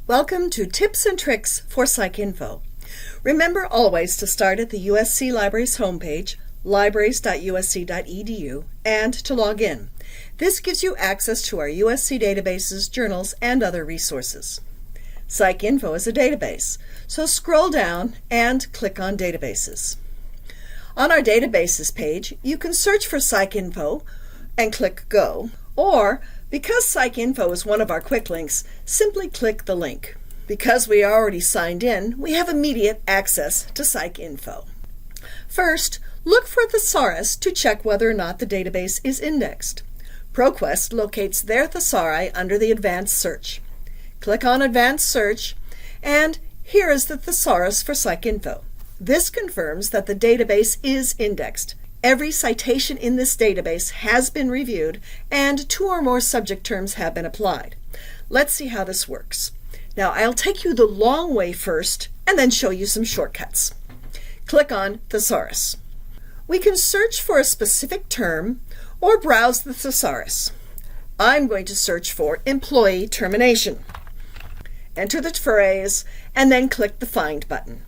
Welcome to Tips and Tricks for PsycINFO. Remember always to start at the USC Libraries homepage, libraries.usc.edu, and to log in. This gives you access to our USC databases, journals, and other resources. PsycINFO is a database, so scroll down and click on Databases. On our Databases page, you can search for PsycINFO and click Go, or because PsycINFO is one of our quick links, simply click the link. Because we are already signed in, we have immediate access to PsycINFO. First, look for Thesaurus to check whether or not the database is indexed. ProQuest locates their thesauri under the Advanced Search. Click on Advanced Search, and here is the thesaurus for PsycINFO. This confirms that the database is indexed. Every citation in this database has been reviewed, and 2 or more subject terms have been applied. Let's see how this works. Now, I'll take you the long way first, and then show you some shortcuts. Click on Thesaurus. We can search for a specific term or browse the thesaurus. I'm going to search for employee termination. Enter the phrase, and then click the Find button.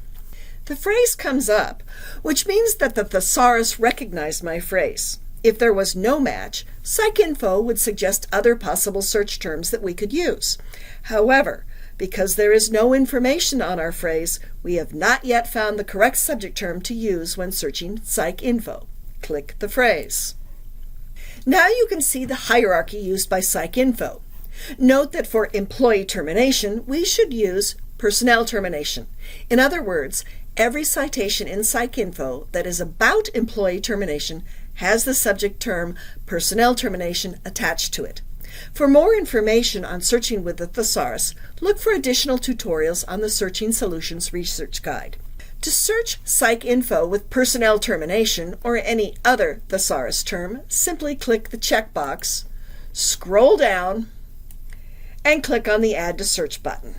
The phrase comes up, which means that the thesaurus recognized my phrase. If there was no match, PsycINFO would suggest other possible search terms that we could use. However, because there is no information on our phrase, we have not yet found the correct subject term to use when searching PsycINFO. Click the phrase. Now you can see the hierarchy used by PsycINFO. Note that for employee termination, we should use personnel termination. In other words, every citation in PsycINFO that is about employee termination has the subject term personnel termination attached to it. For more information on searching with the thesaurus, look for additional tutorials on the Searching Solutions Research Guide. To search PsycINFO with personnel termination or any other thesaurus term, simply click the checkbox, scroll down, and click on the Add to Search button.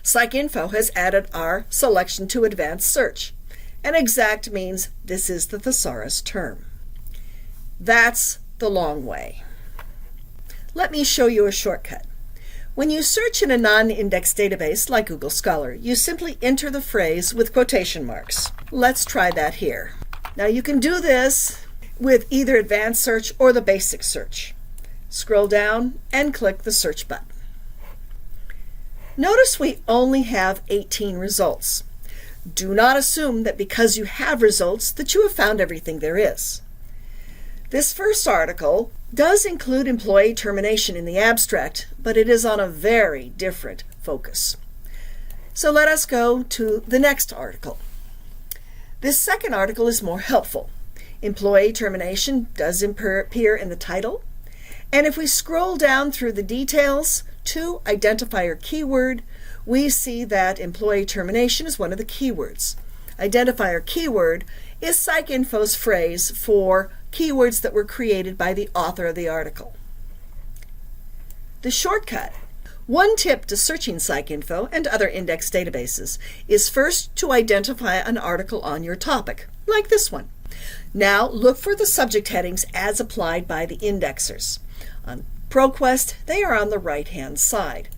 PsycINFO has added our selection to Advanced Search. And exact means this is the thesaurus term. That's the long way. Let me show you a shortcut. When you search in a non-indexed database like Google Scholar, you simply enter the phrase with quotation marks. Let's try that here. Now you can do this with either Advanced Search or the Basic Search. Scroll down and click the Search button. Notice we only have 18 results. Do not assume that because you have results that you have found everything there is. This first article does include employee termination in the abstract, but it is on a very different focus. So let us go to the next article. This second article is more helpful. Employee termination does appear in the title, and if we scroll down through the details to identifier keyword, we see that employee termination is one of the keywords. Identifier keyword is PsycINFO's phrase for keywords that were created by the author of the article. The shortcut. One tip to searching PsycINFO and other indexed databases is first to identify an article on your topic, like this one. Now look for the subject headings as applied by the indexers. On ProQuest, they are on the right-hand side.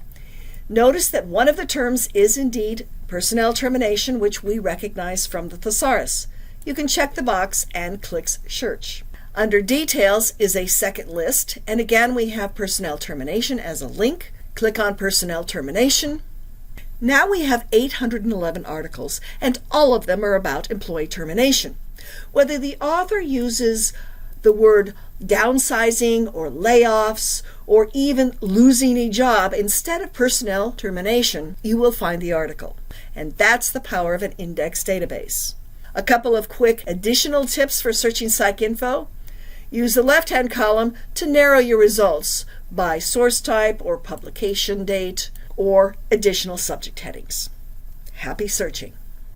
Notice that one of the terms is indeed personnel termination, which we recognize from the thesaurus. You can check the box and click Search. Under Details is a second list, and again we have personnel termination as a link. Click on personnel termination. Now we have 811 articles, and all of them are about employee termination. Whether the author uses the word downsizing or layoffs or even losing a job instead of personnel termination, you will find the article. And that's the power of an indexed database. A couple of quick additional tips for searching PsycINFO. Use the left-hand column to narrow your results by source type or publication date or additional subject headings. Happy searching!